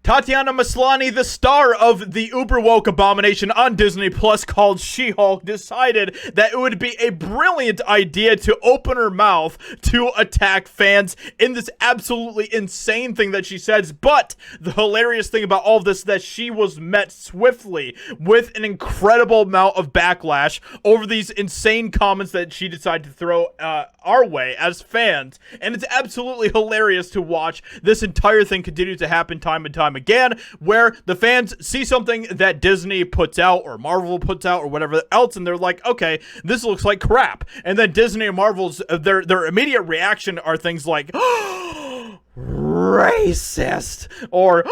Tatiana Maslany, the star of the uber woke abomination on Disney Plus called She-Hulk, decided that it would be a brilliant idea to open her mouth to attack fans in this absolutely insane thing that she says. But the hilarious thing about all of this is that she was met swiftly with an incredible amount of backlash over these insane comments that she decided to throw our way as fans. And it's absolutely hilarious to watch this entire thing continue to happen time and time again, where the fans see something that Disney puts out or Marvel puts out or whatever else, and they're like, okay, this looks like crap. And then Disney and Marvel's their immediate reaction are things like racist or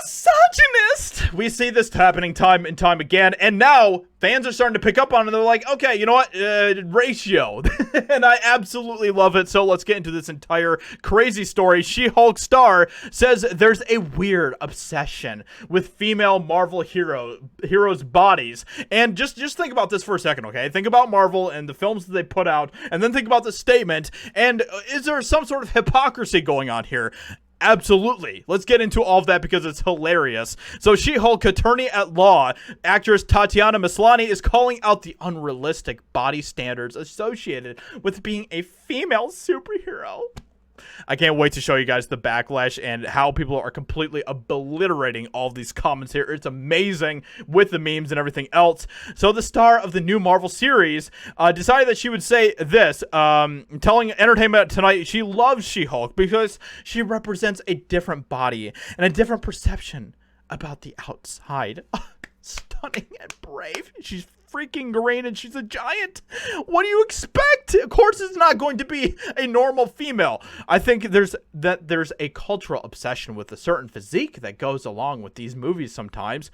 misogynist. We see this happening time and time again, and now fans are starting to pick up on it. And they're like, okay, you know what? Ratio. And I absolutely love it. So let's get into this entire crazy story. She-Hulk star says there's a weird obsession with female Marvel heroes' bodies. And just think about this for a second, okay? Think about Marvel and the films that they put out, and then think about the statement. And is there some sort of hypocrisy going on here? Absolutely. Let's get into all of that because it's hilarious. So She-Hulk attorney at law, actress Tatiana Maslany, is calling out the unrealistic body standards associated with being a female superhero. I can't wait to show you guys the backlash and how people are completely obliterating all of these comments here. It's amazing with the memes and everything else. So the star of the new Marvel series decided that she would say this, telling Entertainment Tonight she loves She-Hulk because she represents a different body and a different perception about the outside. Stunning and brave. She's freaking green and she's a giant. What do you expect? Of course it's not going to be a normal female. I think there's a cultural obsession with a certain physique that goes along with these movies sometimes.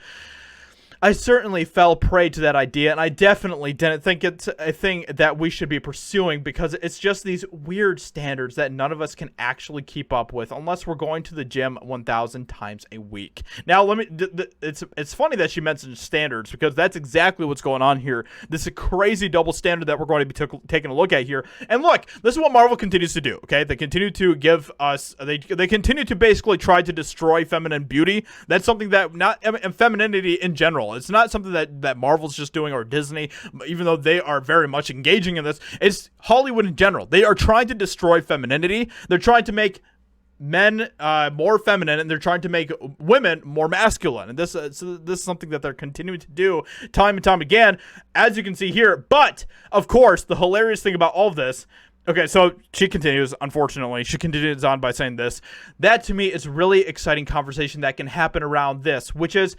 I certainly fell prey to that idea, and I definitely didn't think it's a thing that we should be pursuing because it's just these weird standards that none of us can actually keep up with unless we're going to the gym 1,000 times a week. Now, it's funny that she mentioned standards because that's exactly what's going on here. This is a crazy double standard that we're going to be taking a look at here. And look, this is what Marvel continues to do, okay? They continue to give us, they continue to basically try to destroy feminine beauty. That's something that, and femininity in general. It's not something that Marvel's just doing or Disney, even though they are very much engaging in this. It's Hollywood in general. They are trying to destroy femininity. They're trying to make men more feminine, and they're trying to make women more masculine. And this is something that they're continuing to do time and time again, as you can see here. But, of course, the hilarious thing about all of this, okay, so she continues, unfortunately. She continues on by saying this. That, to me, is really exciting conversation that can happen around this, which is,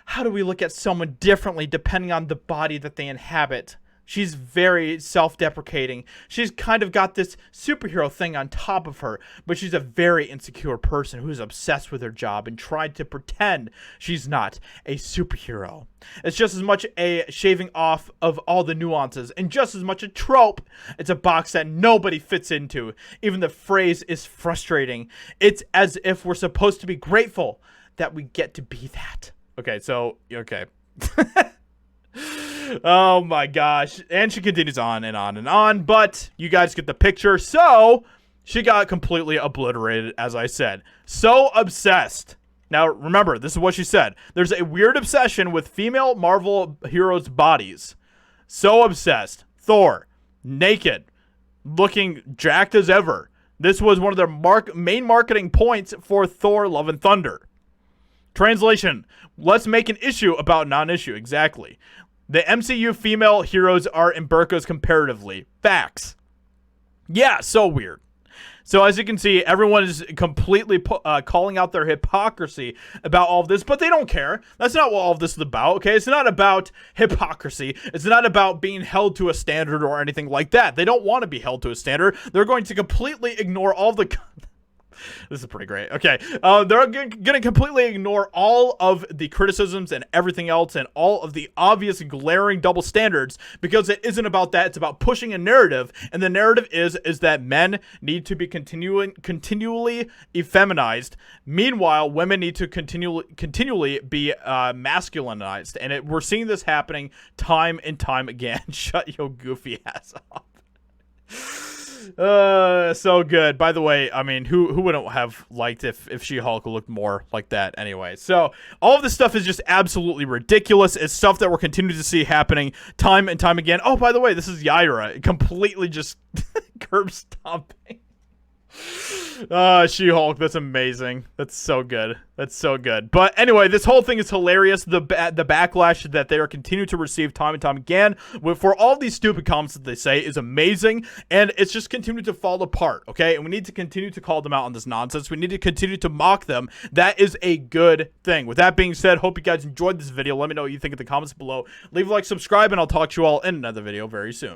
how do we look at someone differently depending on the body that they inhabit? She's very self-deprecating. She's kind of got this superhero thing on top of her, but she's a very insecure person who's obsessed with her job and tried to pretend she's not a superhero. It's just as much a shaving off of all the nuances and just as much a trope. It's a box that nobody fits into. Even the phrase is frustrating. It's as if we're supposed to be grateful that we get to be that. Okay, so, okay. Oh my gosh. And she continues on and on and on, but you guys get the picture. So, she got completely obliterated, as I said. So obsessed. Now, remember, this is what she said. There's a weird obsession with female Marvel heroes' bodies. So obsessed. Thor, naked, looking jacked as ever. This was one of their main marketing points for Thor: Love and Thunder. Translation, let's make an issue about non-issue. Exactly. The MCU female heroes are in burqas comparatively. Facts. Yeah, so weird. So as you can see, everyone is completely calling out their hypocrisy about all of this, but they don't care. That's not what all of this is about, okay? It's not about hypocrisy. It's not about being held to a standard or anything like that. They don't want to be held to a standard. They're going to completely ignore all the... This is pretty great. Okay, they're going to completely ignore all of the criticisms and everything else and all of the obvious glaring double standards because it isn't about that. It's about pushing a narrative, and the narrative is that men need to be continually effeminized. Meanwhile, women need to continually be masculinized, and we're seeing this happening time and time again. Shut your goofy ass up. So good. By the way, I mean, who wouldn't have liked if She-Hulk looked more like that anyway? So all of this stuff is just absolutely ridiculous. It's stuff that we're continuing to see happening time and time again. Oh, by the way, this is Yaira completely just curb stomping. She-Hulk, that's amazing. That's so good. That's so good. But anyway, this whole thing is hilarious. The backlash that they are continuing to receive time and time again for all these stupid comments that they say is amazing, and it's just continuing to fall apart, okay? And we need to continue to call them out on this nonsense. We need to continue to mock them. That is a good thing. With that being said, hope you guys enjoyed this video. Let me know what you think in the comments below. Leave a like, subscribe, and I'll talk to you all in another video very soon.